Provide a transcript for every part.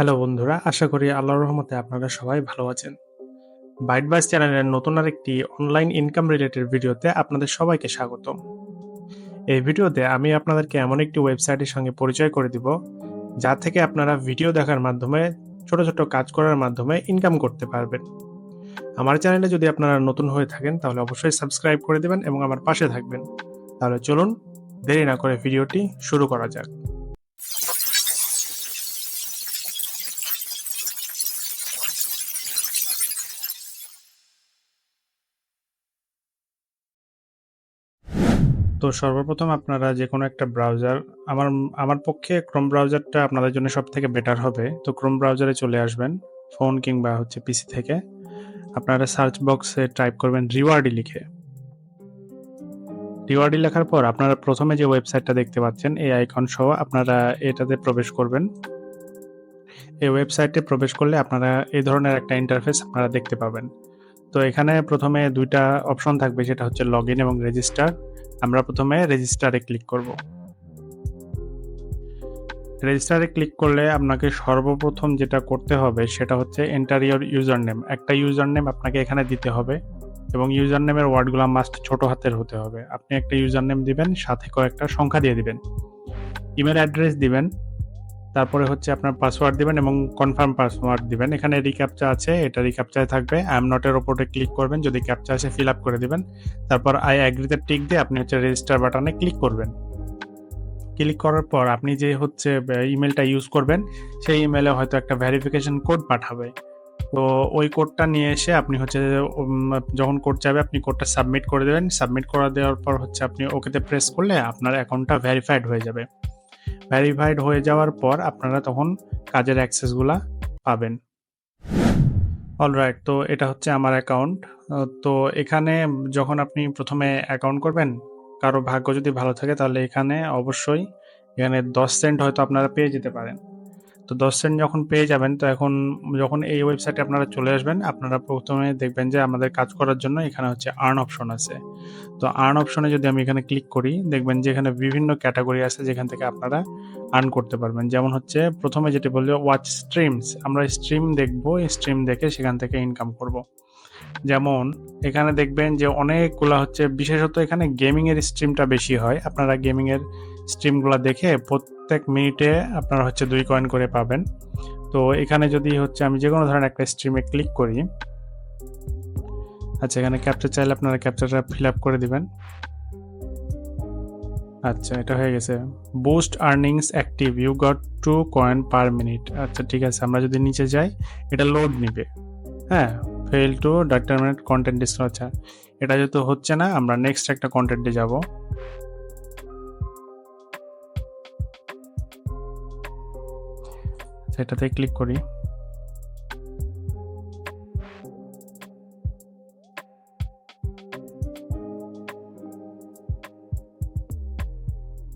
Hello বন্ধুরা, আশা করি আল্লাহর রহমতে আপনারা সবাই ভালো আছেন। বাইট বাস চ্যানেলের নতুন আরেকটি অনলাইন ইনকাম রিলেটেড ভিডিওতে আপনাদের সবাইকে স্বাগতম। এই ভিডিওতে আমি আপনাদেরকে এমন একটি ওয়েবসাইটের সঙ্গে পরিচয় করে দিব, যা থেকে আপনারা ভিডিও দেখার মাধ্যমে ছোট ছোট কাজ করার মাধ্যমে ইনকাম করতে পারবেন। আমার চ্যানেলে যদি আপনারা নতুন হয়ে থাকেন তাহলে অবশ্যই সাবস্ক্রাইব করে দেবেন এবং আমার পাশে থাকবেন। তাহলে চলুন দেরি না করে ভিডিওটি শুরু করা যাক। তো সর্বপ্রথম আপনারা যে কোনো একটা ব্রাউজার, আমার আমার পক্ষে ক্রোম ব্রাউজারটা আপনাদের জন্য সবথেকে বেটার হবে। তো ক্রোম ব্রাউজারে চলে আসবেন, ফোন কিংবা পিসি থেকে। আপনারা সার্চ বক্সে টাইপ করবেন রিওয়ার্ডি লিখে। রিওয়ার্ডি লেখার পর আপনারা প্রথমে যে ওয়েবসাইটটা দেখতে পাচ্ছেন এই আইকন সহ আপনারা এটাতে প্রবেশ করবেন। এই ওয়েবসাইটে প্রবেশ করলে আপনারা এই ধরনের একটা ইন্টারফেস আপনারা দেখতে পাবেন। তো এখানে প্রথমে দুইটা অপশন থাকবে, সেটা হচ্ছে লগইন এবং রেজিস্টার। আমরা প্রথমে রেজিস্টারে ক্লিক করব। রেজিস্টারে ক্লিক করলে আপনাকে সর্বপ্রথম যেটা করতে হবে সেটা হচ্ছে এন্টার ইওর ইউজার নেম। একটা ইউজার নেম আপনাকে এখানে দিতে হবে এবং ইউজার নেমের ওয়ার্ডগুলো মাস্ট ছোট হাতের হতে হবে। আপনি একটা ইউজার নেম দিবেন, সাথে কয়েকটা সংখ্যা দিয়ে দিবেন, ইমেল অ্যাড্রেস দিবেন, তারপরে হচ্ছে আপনার পাসওয়ার্ড দিবেন এবং কনফার্ম পাসওয়ার্ড দিবেন। এখানে রিক্যাপচা আছে, এটা রিক্যাপচায় থাকবে। আই এম নটের ওপরে ক্লিক করবেন, যদি ক্যাপচা আসে ফিল আপ করে দিবেন। তারপর আই অ্যাগ্রিতে টিক দিয়ে আপনি রেজিস্টার বাটনে ক্লিক করবেন। ক্লিক করার পর আপনি যে ইমেলটা ইউজ করবেন সেই ইমেলে হয়তো একটা ভেরিফিকেশন কোড পাঠাবে। তো ওই কোডটা নিয়ে এসে আপনি যখন কোড চাইবে আপনি কোডটা সাবমিট করে দেবেন। সাবমিট করে দেওয়ার পর আপনি ওকেতে প্রেস করলে আপনার অ্যাকাউন্টটা ভেরিফাইড হয়ে যাবে। ভেরিফাইড হয়ে যাওয়ার পর আপনারা তখন কাজের অ্যাক্সেসগুলা পাবেন। অলরাইট, তো এটা হচ্ছে আমার অ্যাকাউন্ট। তো এখানে যখন আপনি প্রথমে অ্যাকাউন্ট করবেন, কারো ভাগ্য যদি ভালো থাকে তাহলে এখানে অবশ্যই 10 সেন্ট হয়তো আপনারা পেয়ে যেতে পারেন। তো 10 সেন্ট যখন পেয়ে যাবেন, তো এখন যখন এই ওয়েবসাইটে আপনারা চলে আসবেন, আপনারা প্রথমে দেখবেন যে আমাদের কাজ করার জন্য এখানে আর্ন অপশন আছে। তো আর্ন অপশনে যদি আমি এখানে ক্লিক করি, দেখবেন যে এখানে বিভিন্ন ক্যাটাগরি আছে যেখান থেকে আপনারা আর্ন করতে পারবেন। যেমন প্রথমে যেটা বললো ওয়াচ স্ট্রিমস, আমরা স্ট্রিম দেখবো, স্ট্রিম দেখে সেখান থেকে ইনকাম করব। যেমন এখানে দেখবেন যে অনেকগুলা বিশেষত এখানে গেমিংয়ের স্ট্রিমটা বেশি হয়। আপনারা গেমিংয়ের স্ট্রিমগুলো দেখে প্রত্যেক মিনিটে আপনারা 2 কয়েন করে পাবেন। তো এখানে যদি আমি যে কোনো ধরনের একটা স্ট্রিমে ক্লিক করি, আচ্ছা এখানে ক্যাপচার চাইলে আপনারা ক্যাপচারটা ফিল আপ করে দিবেন। আচ্ছা, এটা হয়ে গেছে। Boost earnings active, you got 2 coin per minute. আচ্ছা ঠিক আছে, আমরা যদি নিচে যাই এটা লোড নিবে। হ্যাঁ, fail to determinant content description. আচ্ছা, এটা যেহেতু হচ্ছে না, আমরা নেক্সট একটা কন্টেন্টে যাব। এটাতে ক্লিক করি।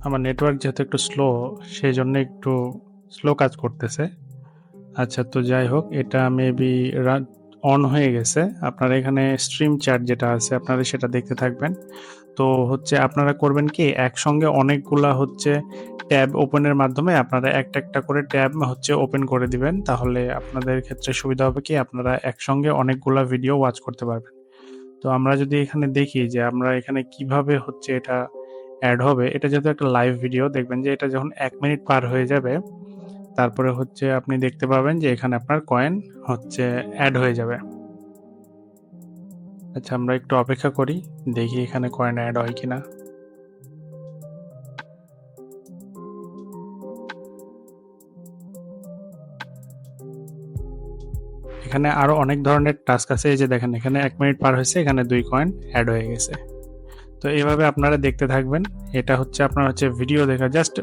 আমার নেটওয়ার্ক যেহেতু একটু স্লো, সেই জন্য একটু স্লো কাজ করতেছে। আচ্ছা, তো যাই হোক, এটা মেবি অন হয়ে গেছে। আপনারা এখানে স্ট্রিম চ্যাট যেটা আছে আপনারা সেটা দেখতে থাকবেন। তো আপনারা করবেন কি, একসঙ্গে অনেকগুলা ট্যাব ওপেনের মাধ্যমে আপনারা একটা একটা করে ট্যাব ওপেন করে দিবেন। তাহলে আপনাদের ক্ষেত্রে সুবিধা হবে কি, আপনারা একসঙ্গে অনেকগুলা ভিডিও ওয়াচ করতে পারবেন। তো আমরা যদি এখানে দেখি যে আমরা এখানে কিভাবে এটা অ্যাড হবে। এটা যেহেতু একটা লাইভ ভিডিও, দেখবেন যে এটা যখন 1 মিনিট পার হয়ে যাবে, তারপরে আপনি দেখতে পাবেন যে এখানে আপনার কয়েন অ্যাড হয়ে যাবে। আচ্ছা, আমরা একটু অপেক্ষা করি, দেখি এখানে কয়েন অ্যাড হয় কিনা। এখানে আরো অনেক ধরনের টাস্ক আছে। এই যে দেখেন, এখানে 1 মিনিট পার হয়েছে, এখানে 2 কয়েন অ্যাড হয়ে গেছে। তো এইভাবে আপনারা দেখতে থাকবেন। এটা আপনার ভিডিও দেখা, জাস্ট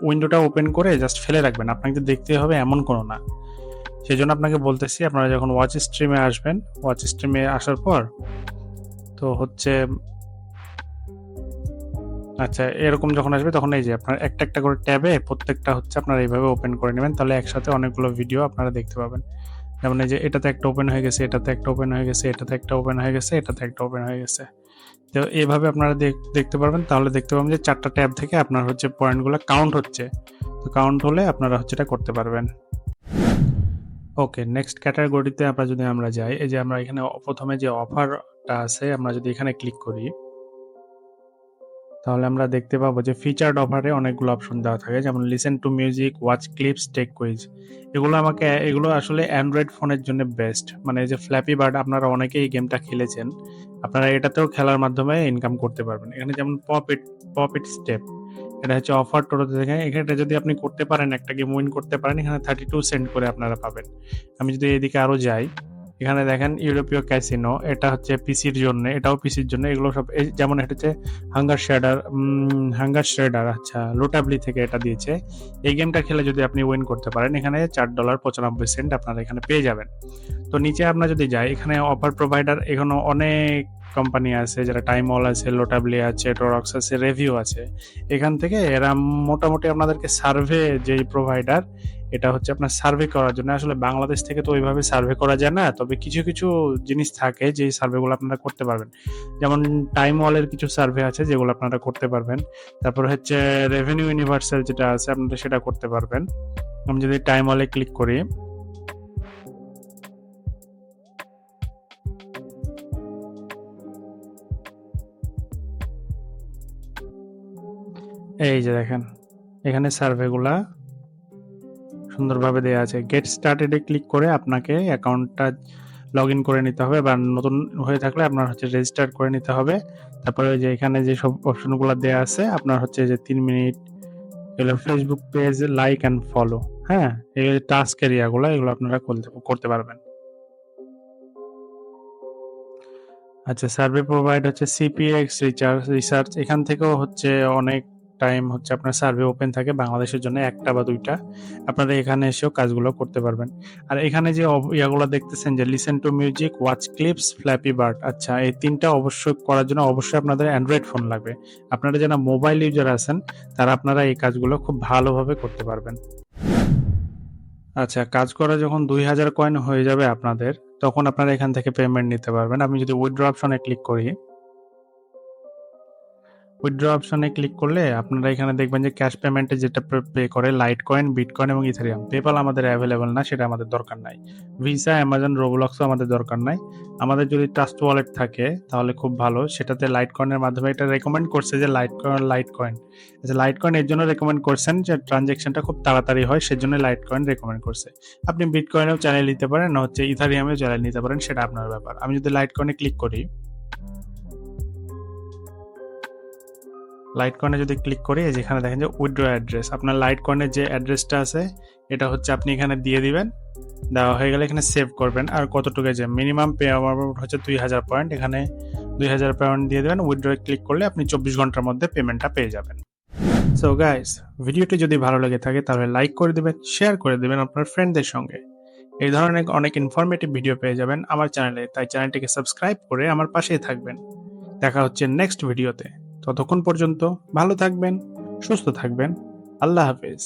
উইন্ডোটা ওপেন করে জাস্ট ফেলে রাখবেন, আপনাকে দেখতে হবে এমন কোনো না। সেই জন্য আপনাকে বলতেছি, আপনারা যখন ওয়াচ স্ট্রিমে আসবেন, ওয়াচ স্ট্রিমে আসার পর তো আচ্ছা এরকম যখন আসবে, তখন এই যে আপনার একটা একটা করে ট্যাবে প্রত্যেকটা আপনারা এইভাবে ওপেন করে নেবেন। তাহলে একসাথে অনেকগুলো ভিডিও আপনারা দেখতে পাবেন। যেমন এই যে এটাতে একটা ওপেন হয়ে গেছে, এটাতে একটা ওপেন হয়ে গেছে, এটাতে একটা ওপেন হয়ে গেছে, এটাতে একটা ওপেন হয়ে গেছে। তো এইভাবে আপনারা দেখতে পারবেন। তাহলে দেখতে পাবেন যে 4টা ট্যাব থেকে আপনার পয়েন্টগুলো কাউন্ট হচ্ছে। তো কাউন্ট হলে আপনারা এটা করতে পারবেন। ওকে, নেক্সট ক্যাটাগরিতে যদি আমরা যাই, এই যে আমরা এখানে প্রথমে যে অফারটা আছে আমরা যদি এখানে ক্লিক করি, তাহলে আমরা দেখতে পাবো যে ফিচার্ড অফারে অনেকগুলো অপশন দেওয়া থাকে, যেমন listen to music, watch clips, take quiz. এগুলো আসলে অ্যান্ড্রয়েড ফোনের জন্য বেস্ট। মানে এই যে ফ্ল্যাপি বার্ড, আপনারা অনেকেই এই গেমটা খেলেছেন, আপনারা এটাতেও খেলার মাধ্যমে ইনকাম করতে পারবেন। এখানে যেমন পপ ইট স্টেপ, এটা হচ্ছে অফার টোটোতে থেকে। এখানে যদি আপনি করতে পারেন, একটা গেম উইন করতে পারেন, এখানে 32 সেন্ট করে আপনারা পাবেন। আমি যদি এদিকে আরো যাই, এখানে দেখেন ইউরোপীয় ক্যাসিনো, এটা হচ্ছে পিসির জন্য, এটাও পিসির জন্য। এগুলো সব যেমন এটা হচ্ছে হাঙ্গার শেডার, আচ্ছা লোটাবলি থেকে এটা দিয়েছে। এই গেমটা খেলে যদি আপনি উইন করতে পারেন, এখানে $4.95 আপনারা এখানে পেয়ে যাবেন। তো নিচে আমরা যদি যাই, এখানে অফার প্রোভাইডার এখানে অনেক কোম্পানি আছে, যারা টাইম অল আছে, লোটাবলি আছে, টোরক্স আছে, রিভিউ আছে। এখান থেকে এরা মোটামুটি আপনাদেরকে সার্ভে, যেই প্রোভাইডার, এটা হচ্ছে আপনার সার্ভে করার জন্য। আসলে বাংলাদেশ থেকে তো ওইভাবে সার্ভে করা যায় না, তবে কিছু কিছু জিনিস থাকে যে সার্ভেগুলো আপনারা করতে পারবেন। যেমন টাইম ওয়ালের কিছু সার্ভে আছে যেগুলো আপনারা করতে পারবেন। তারপর হচ্ছে রেভিনিউ ইউনিভার্সাল যেটা আছে, আপনারা সেটা করতে পারবেন। আমি যদি টাইম ওয়ালে ক্লিক করি, এই যে দেখেন এখানে সার্ভেগুলা সুন্দরভাবে দেওয়া আছে। গেট স্টার্টেডে ক্লিক করে আপনাকে অ্যাকাউন্টটা লগ ইন করে নিতে হবে, বা নতুন হয়ে থাকলে আপনার হচ্ছে রেজিস্টার করে নিতে হবে। তারপরে যে এখানে যে সব অপশনগুলো দেওয়া আছে, আপনার হচ্ছে যে 3 মিনিট, এগুলো Facebook page like and follow, হ্যাঁ, এই টাস্ক এরিয়াগুলো, এগুলো আপনারা করতে পারবেন। আচ্ছা, সার্ভে প্রোভাইড হচ্ছে সিপিএক্স রিসার্চ, এখান থেকেও হচ্ছে অনেক টাইম হচ্ছে আপনার সার্ভে ওপেন থাকে বাংলাদেশের জন্য, একটা বা দুইটা। আপনারা এখানে এসেও কাজগুলো করতে পারবেন। আর এখানে যে ইয়াগুলো দেখতেছেন, যে listen to music, watch clips, flappy bird, আচ্ছা এই তিনটা অবশ্যই করার জন্য অবশ্যই আপনাদের অ্যান্ড্রয়েড ফোন লাগবে। আপনারা যারা মোবাইল ইউজার আছেন, তারা আপনারা এই কাজগুলো খুব ভালোভাবে করতে পারবেন। আচ্ছা, কাজ করা যখন 2000 কয়েন হয়ে যাবে আপনাদের, তখন আপনারা এখান থেকে পেমেন্ট নিতে পারবেন। আমি যদি উইথড্র অপশনে ক্লিক করি, উইথড্র অপশনে ক্লিক করলে আপনারা এখানে দেখবেন যে ক্যাশ পেমেন্টে যেটা পে করে লাইট কয়েন, বিটকয়েন এবং ইথেরিয়াম। পেপাল আমাদের অ্যাভেলেবল না, সেটা আমাদের দরকার নাই। ভিসা, অ্যামাজন, রোবলক্সও আমাদের দরকার নাই। আমাদের যদি ট্রাস্ট ওয়ালেট থাকে তাহলে খুব ভালো, সেটাতে লাইট কয়েনের মাধ্যমে এটা রেকমেন্ড করছে যে লাইট কয়েন, আচ্ছা লাইট কয়েন এর জন্য রেকমেন্ড করছেন যে ট্রানজ্যাকশনটা খুব তাড়াতাড়ি হয়, সেজন্য লাইট কয়েন রেকমেন্ড করছে। আপনি বিটকয়েনেও চালিয়ে নিতে পারেন, না হচ্ছে ইথারিয়ামেও চালিয়ে নিতে পারেন, সেটা আপনার ব্যাপার। আমি যদি লাইট কয়েনে ক্লিক করি, লাইট কয়েনে যদি ক্লিক করি, যেখানে দেখেন যে উইথড্র অ্যাড্রেস, আপনার লাইট কয়েনের যে অ্যাড্রেসটা আছে এটা হচ্ছে আপনি এখানে দিয়ে দিবেন। দেওয়া হয়ে গেলে এখানে সেভ করবেন। আর কতটুকু, যে মিনিমাম পে অ্যামাউন্ট হচ্ছে 2000 পয়েন্ট, এখানে 2000 পয়েন্ট দিয়ে দেবেন। উইথড্র ক্লিক করলে আপনি 24 ঘন্টার মধ্যে পেমেন্টটা পেয়ে যাবেন। সো গাইস, ভিডিওটি যদি ভালো লেগে থাকে তাহলে লাইক করে দিবেন, শেয়ার করে দিবেন আপনার ফ্রেন্ডদের সঙ্গে। এই ধরনের অনেক ইনফরমেটিভ ভিডিও পেয়ে যাবেন আমার চ্যানেলে, তাই চ্যানেলটিকে সাবস্ক্রাইব করে আমার পাশেই থাকবেন। দেখা হচ্ছে নেক্সট ভিডিওতে। ততক্ষণ পর্যন্ত ভালো থাকবেন, সুস্থ থাকবেন। আল্লাহ হাফেজ।